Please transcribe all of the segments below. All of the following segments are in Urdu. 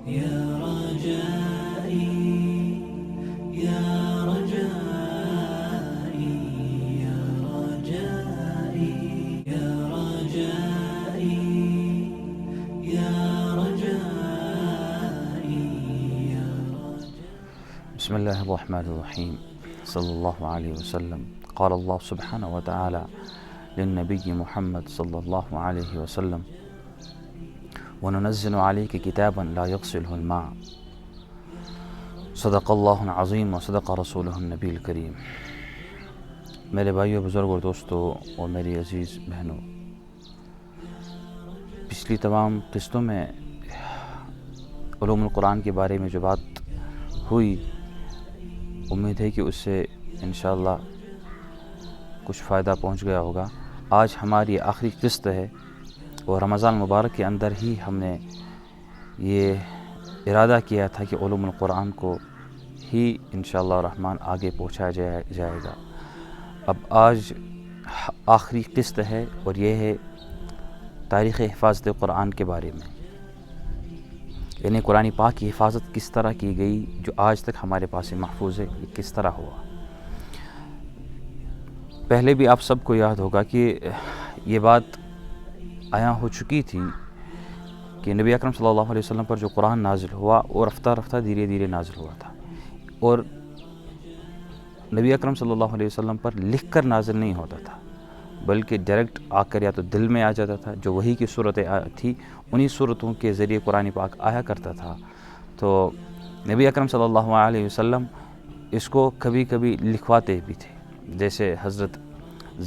يا رجائي يا رجائي يا رجائي يا رجائي يا رجائي يا بسم الله الرحمن الرحيم صلى الله عليه وسلم. قال الله سبحانه وتعالى للنبي محمد صلى الله عليه وسلم: وننزل عليك كتابا لا يغسله الماء. صدق اللہ العظیم و صدق رسولہ النبی الکریم. میرے بھائیوں، بزرگ اور دوستوں اور میری عزیز بہنوں، پچھلی تمام قسطوں میں علوم القرآن کے بارے میں جو بات ہوئی، امید ہے کہ اس سے انشاءاللہ کچھ فائدہ پہنچ گیا ہوگا. آج ہماری آخری قسط ہے اور رمضان مبارک کے اندر ہی ہم نے یہ ارادہ کیا تھا کہ علوم القرآن کو ہی انشاءاللہ الرحمن آگے پہنچایا جائے گا. اب آج آخری قسط ہے اور یہ ہے تاریخ حفاظت قرآن کے بارے میں، یعنی قرآن پاک کی حفاظت کس طرح کی گئی جو آج تک ہمارے پاس محفوظ ہے، یہ کس طرح ہوا. پہلے بھی آپ سب کو یاد ہوگا کہ یہ بات آیا ہو چکی تھی کہ نبی اکرم صلی اللہ علیہ وسلم پر جو قرآن نازل ہوا وہ رفتہ رفتہ دھیرے دھیرے نازل ہوا تھا، اور نبی اکرم صلی اللہ علیہ وسلم پر لکھ کر نازل نہیں ہوتا تھا، بلکہ ڈائریکٹ آ کر یا تو دل میں آ جاتا تھا. جو وحی کی صورتیں تھی انہی صورتوں کے ذریعے قرآن پاک آیا کرتا تھا. تو نبی اکرم صلی اللہ علیہ وسلم اس کو کبھی کبھی لکھواتے بھی تھے، جیسے حضرت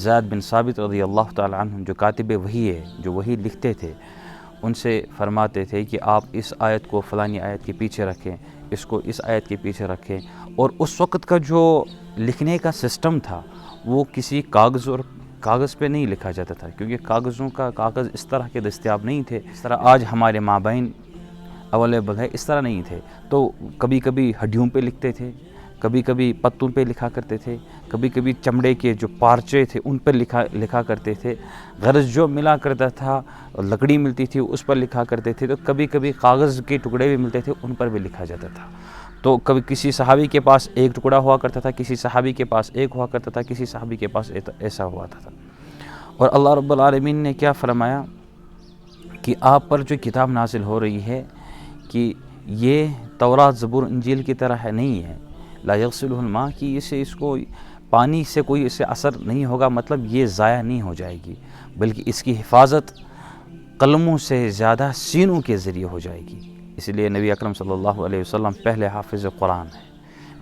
زید بن ثابت رضی اللہ تعالی عنہ جو کاتب وحی ہے، جو وحی لکھتے تھے، ان سے فرماتے تھے کہ آپ اس آیت کو فلانی آیت کے پیچھے رکھیں، اس کو اس آیت کے پیچھے رکھیں. اور اس وقت کا جو لکھنے کا سسٹم تھا وہ کسی کاغذ پہ نہیں لکھا جاتا تھا، کیونکہ کاغذ اس طرح کے دستیاب نہیں تھے اس طرح آج ہمارے مابین اویلیبل ہے، اس طرح نہیں تھے. تو کبھی کبھی ہڈیوں پہ لکھتے تھے، کبھی کبھی پتوں پہ لکھا کرتے تھے، کبھی کبھی چمڑے کے جو پارچے تھے ان پر لکھا کرتے تھے. غرض جو ملا کرتا تھا، لکڑی ملتی تھی اس پر لکھا کرتے تھے. تو کبھی کبھی کاغذ کے ٹکڑے بھی ملتے تھے، ان پر بھی لکھا جاتا تھا. تو کبھی کسی صحابی کے پاس ایک ٹکڑا ہوا کرتا تھا، کسی صحابی کے پاس ایک ہوا کرتا تھا، کسی صحابی کے پاس ایسا ہوا تھا. اور اللہ رب العالمین نے کیا فرمایا کہ آپ پر جو کتاب نازل ہو رہی ہے کہ یہ تورات زبور انجیل کی طرح نہیں ہے، لا یغسلہ الماء، کہ اس کو پانی سے کوئی اسے اثر نہیں ہوگا، مطلب یہ ضائع نہیں ہو جائے گی، بلکہ اس کی حفاظت قلموں سے زیادہ سینوں کے ذریعے ہو جائے گی. اس لیے نبی اکرم صلی اللہ علیہ وسلم پہلے حافظ قرآن ہیں.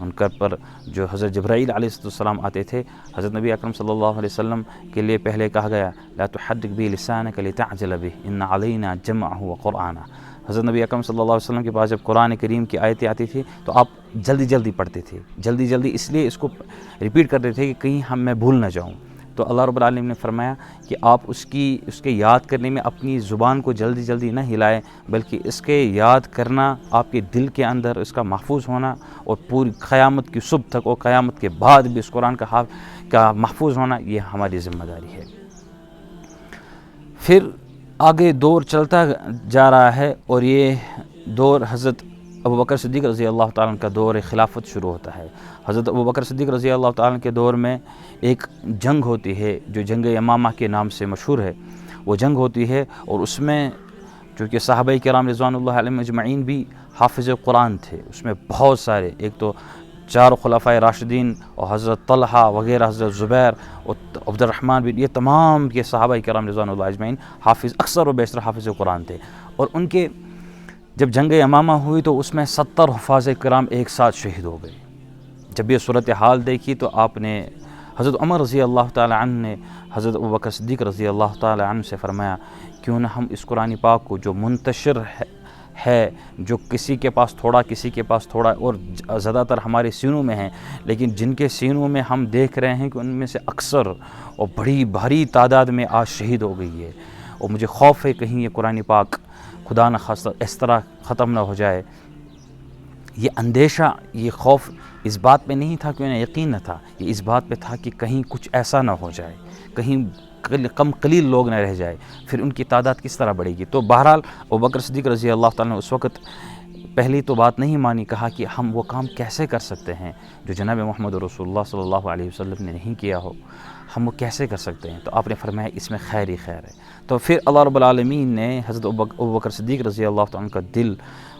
ان پر جو حضرت جبرائیل علیہ السلام آتے تھے، حضرت نبی اکرم صلی اللہ علیہ وسلم کے لیے پہلے کہا گیا لا تحرک به لسانک لتعجل به ان علینا جمعہ وقرآنہ. حضرت نبی اکرم صلی اللہ علیہ وسلم کے پاس جب قرآن کریم کی آیتیں آتی تھی تو آپ جلدی پڑھتے تھے، جلدی اس لیے اس کو ریپیٹ کرتے تھے کہ کہیں میں بھول نہ جاؤں. تو اللہ رب العالمین نے فرمایا کہ آپ اس کے یاد کرنے میں اپنی زبان کو جلدی نہ ہلائیں، بلکہ اس کے یاد کرنا آپ کے دل کے اندر اس کا محفوظ ہونا، اور پوری قیامت کی صبح تک اور قیامت کے بعد بھی اس قرآن کا محفوظ ہونا، یہ ہماری ذمہ داری ہے. پھر آگے دور چلتا جا رہا ہے، اور یہ دور حضرت ابوبکر صدیق رضی اللہ تعالیٰ عنہ کا دور خلافت شروع ہوتا ہے. حضرت ابوبکر صدیق رضی اللہ تعالیٰ عنہ کے دور میں ایک جنگ ہوتی ہے جو جنگ یمامہ کے نام سے مشہور ہے. وہ جنگ ہوتی ہے اور اس میں چونکہ صحابہ کرام رضوان اللہ علیہم اجمعین بھی حافظ قرآن تھے. اس میں بہت سارے، ایک تو 4 خلفائے راشدین اور حضرت طلحہ وغیرہ، حضرت زبیر اور عبد الرحمن بن، یہ تمام کے صحابہ کرام رضوان اللہ اجمعین اکثر و بیشتر حافظ قرآن تھے. اور ان کے جب جنگ یمامہ ہوئی تو اس میں 70 حفاظ کرام ایک ساتھ شہید ہو گئے. جب یہ صورتحال دیکھی تو آپ نے حضرت عمر رضی اللہ تعالی عنہ نے حضرت ابوبکر صدیق رضی اللہ تعالی عنہ سے فرمایا کیوں نہ ہم اس قرآن پاک کو جو منتشر ہے، جو کسی کے پاس تھوڑا اور زیادہ تر ہمارے سینوں میں ہیں، لیکن جن کے سینوں میں ہم دیکھ رہے ہیں کہ ان میں سے اکثر اور بڑی بھاری تعداد میں آج شہید ہو گئی ہے، اور مجھے خوف ہے کہیں یہ قرآن پاک خدا نہ خواستہ اس طرح ختم نہ ہو جائے. یہ اندیشہ، یہ خوف اس بات پہ نہیں تھا کہ انہیں یقین نہ تھا، یہ اس بات پہ تھا کہ کہیں کچھ ایسا نہ ہو جائے، کہیں قلیل لوگ نہ رہ جائے، پھر ان کی تعداد کس طرح بڑھے گی. تو بہرحال ابوبکر صدیق رضی اللہ تعالیٰ نے اس وقت پہلی تو بات نہیں مانی، کہا کہ ہم وہ کام کیسے کر سکتے ہیں جو جناب محمد رسول اللہ صلی اللہ علیہ وسلم نے نہیں کیا ہو، ہم وہ کیسے کر سکتے ہیں؟ تو آپ نے فرمایا اس میں خیر ہی خیر ہے۔ تو پھر اللہ رب العالمین نے حضرت ابوبکر صدیق رضی اللہ تعالیٰ عنہ کا دل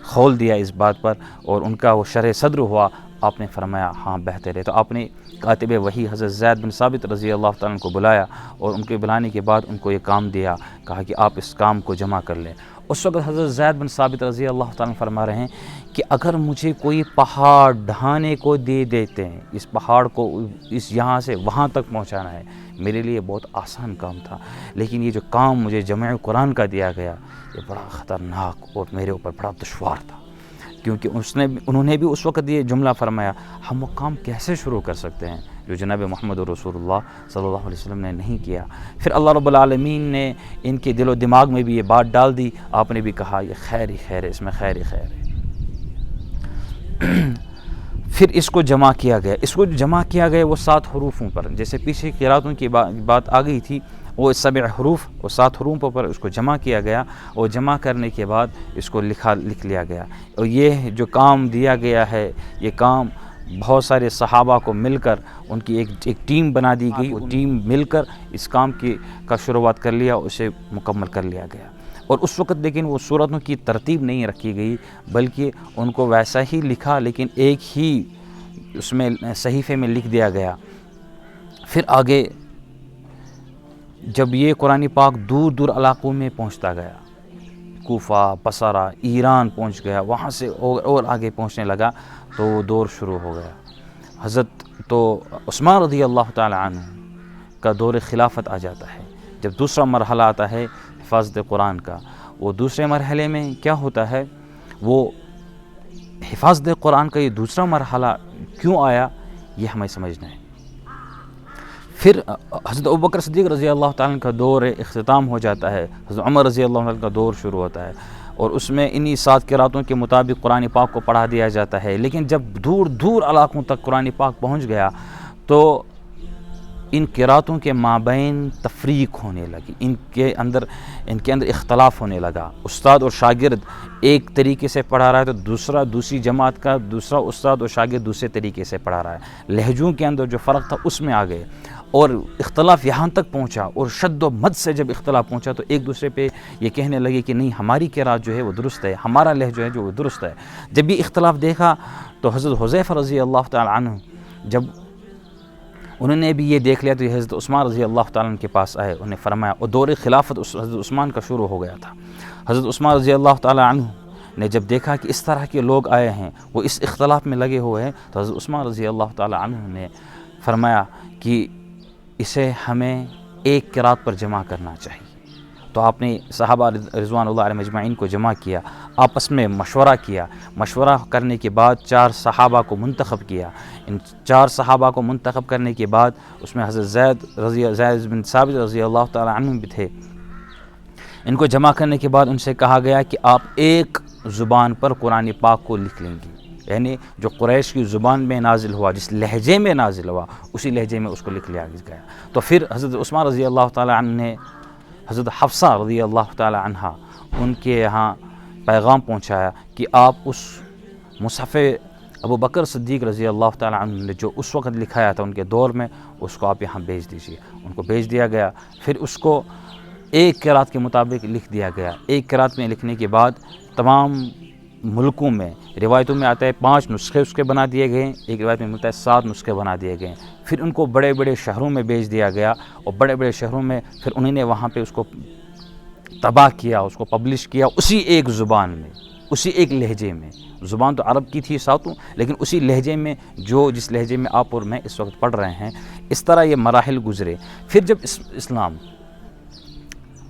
کھول دیا اس بات پر، اور ان کا وہ شرح صدر ہوا۔ آپ نے فرمایا ہاں بہتر ہے۔ تو آپ نے کاتب وحی حضرت زید بن ثابت رضی اللہ تعالیٰ عنہ کو بلایا، اور ان کے بلانے کے بعد ان کو یہ کام دیا، کہا کہ آپ اس کام کو جمع کر لیں۔ اس وقت حضرت زید بن ثابت رضی اللہ تعالیٰ عنہ فرما رہے ہیں کہ اگر مجھے کوئی پہاڑ ڈھانے کو دے دیتے ہیں، اس پہاڑ کو اس یہاں سے وہاں تک پہنچانا ہے، میرے لیے بہت آسان کام تھا، لیکن یہ جو کام مجھے جمع قرآن کا دیا گیا یہ بڑا خطرناک اور میرے اوپر بڑا دشوار تھا، کیونکہ انہوں نے بھی اس وقت یہ جملہ فرمایا، ہم وہ کام کیسے شروع کر سکتے ہیں جو جناب محمد رسول اللہ صلی اللہ علیہ وسلم نے نہیں کیا۔ پھر اللہ رب العالمین نے ان کے دل و دماغ میں بھی یہ بات ڈال دی، آپ نے بھی کہا یہ خیر ہی خیر ہے، اس میں خیر ہی خیر ہے۔ پھر اس کو جمع کیا گیا، اس کو جمع کیا گیا وہ 7 حروفوں پر، جیسے پیچھے قراتوں کی بات آ گئی تھی، وہ 7 حروف، وہ 7 حروفوں پر اس کو جمع کیا گیا، اور جمع کرنے کے بعد اس کو لکھ لیا گیا۔ اور یہ جو کام دیا گیا ہے، یہ کام بہت سارے صحابہ کو مل کر ان کی ایک ٹیم بنا دی گئی، وہ ٹیم مل کر اس کام کا شروعات کر لیا، اسے مکمل کر لیا گیا۔ اور اس وقت لیکن وہ سورتوں کی ترتیب نہیں رکھی گئی، بلکہ ان کو ویسا ہی لکھا، لیکن ایک ہی اس میں صحیفے میں لکھ دیا گیا۔ پھر آگے جب یہ قرآن پاک دور دور علاقوں میں پہنچتا گیا، کوفہ، بصرہ، ایران پہنچ گیا، وہاں سے اور آگے پہنچنے لگا، تو وہ دور شروع ہو گیا۔ حضرت تو عثمان رضی اللہ تعالی عنہ کا دور خلافت آ جاتا ہے۔ جب دوسرا مرحلہ آتا ہے حفاظت قرآن کا، وہ دوسرے مرحلے میں کیا ہوتا ہے، وہ حفاظت قرآن کا یہ دوسرا مرحلہ کیوں آیا، یہ ہمیں سمجھنا ہے۔ پھر حضرت ابوبکر صدیق رضی اللہ تعالیٰ عنہ کا دور اختتام ہو جاتا ہے، حضرت عمر رضی اللہ عنہ کا دور شروع ہوتا ہے، اور اس میں انہی 7 قراتوں کے مطابق قرآن پاک کو پڑھا دیا جاتا ہے۔ لیکن جب دور دور علاقوں تک قرآن پاک پہنچ گیا تو ان قراتوں کے مابین تفریق ہونے لگی، ان کے اندر اختلاف ہونے لگا۔ استاد اور شاگرد ایک طریقے سے پڑھا رہا ہے، تو دوسری جماعت کا دوسرا استاد اور شاگرد دوسرے طریقے سے پڑھا رہا ہے۔ لہجوں کے اندر جو فرق تھا اس میں آ گئے، اور اختلاف یہاں تک پہنچا، اور شد و مد سے جب اختلاف پہنچا تو ایک دوسرے پہ یہ کہنے لگے کہ نہیں، ہماری قرات جو ہے وہ درست ہے، ہمارا لہجہ ہے جو وہ درست ہے۔ جب یہ اختلاف دیکھا تو حضرت حذیفہ رضی اللہ تعالی عنہ جب انہوں نے بھی یہ دیکھ لیا تو یہ حضرت عثمان رضی اللہ تعالیٰ عنہ کے پاس آئے، انہیں فرمایا، اور دور خلافت حضرت عثمان کا شروع ہو گیا تھا۔ حضرت عثمان رضی اللہ تعالیٰ عنہ نے جب دیکھا کہ اس طرح کے لوگ آئے ہیں، وہ اس اختلاف میں لگے ہوئے ہیں، تو حضرت عثمان رضی اللہ تعالیٰ عنہ نے فرمایا کہ اسے ہمیں ایک قرات پر جمع کرنا چاہیے۔ تو آپ نے صحابہ رضوان اللہ علیہم اجمعین کو جمع کیا، آپس میں مشورہ کرنے کے بعد 4 صحابہ کو منتخب کیا۔ ان 4 صحابہ کو منتخب کرنے کے بعد اس میں حضرت زید بن ثابت رضی اللہ تعالی عنہ بھی تھے۔ ان کو جمع کرنے کے بعد ان سے کہا گیا کہ آپ ایک زبان پر قرآن پاک کو لکھ لیں گے، یعنی جو قریش کی زبان میں نازل ہوا، جس لہجے میں نازل ہوا، اسی لہجے میں اس کو لکھ لیا گیا۔ تو پھر حضرت عثمان رضی اللہ تعالی عنہ نے حضرت حفصہ رضی اللہ تعالی عنہ ان کے یہاں پیغام پہنچایا کہ آپ اس مصحف ابو بکر صدیق رضی اللہ تعالی عنہ نے جو اس وقت لکھایا تھا ان کے دور میں، اس کو آپ یہاں بھیج دیجیے۔ ان کو بھیج دیا گیا، پھر اس کو ایک قرات کے مطابق لکھ دیا گیا۔ ایک قرات میں لکھنے کے بعد تمام ملکوں میں، روایتوں میں آتا ہے 5 نسخے بنا دیے گئے، ایک روایت میں ملتا ہے 7 نسخے بنا دیے گئے۔ پھر ان کو بڑے بڑے شہروں میں بھیج دیا گیا، اور بڑے بڑے شہروں میں پھر انہوں نے وہاں پہ اس کو طبع کیا، اس کو پبلش کیا، اسی ایک زبان میں، اسی ایک لہجے میں۔ زبان تو عرب کی تھی ساتوں، لیکن اسی لہجے میں جس لہجے میں آپ اور میں اس وقت پڑھ رہے ہیں۔ اس طرح یہ مراحل گزرے۔ پھر جب اسلام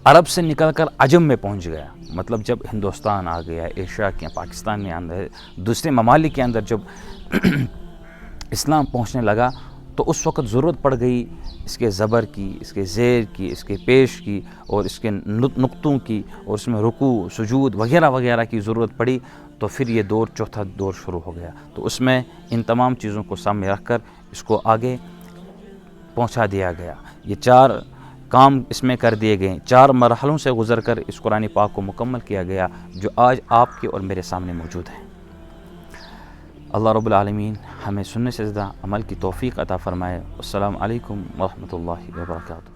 عرب سے نکل کر عجم میں پہنچ گیا، مطلب جب ہندوستان آ گیا، ایشیا کے، پاکستان میں اندر، دوسرے ممالک کے اندر جب اسلام پہنچنے لگا، تو اس وقت ضرورت پڑ گئی اس کے زبر کی، اس کے زیر کی، اس کے پیش کی، اور اس کے نقطوں کی، اور اس میں رکوع، سجود وغیرہ وغیرہ کی ضرورت پڑی۔ تو پھر یہ چوتھا دور شروع ہو گیا۔ تو اس میں ان تمام چیزوں کو سامنے رکھ کر اس کو آگے پہنچا دیا گیا۔ یہ کام اس میں کر دیے گئے، 4 مرحلوں سے گزر کر اس قرآن پاک کو مکمل کیا گیا جو آج آپ کے اور میرے سامنے موجود ہے۔ اللہ رب العالمین ہمیں سننے سے زیادہ عمل کی توفیق عطا فرمائے۔ السلام علیکم ورحمۃ اللہ وبرکاتہ۔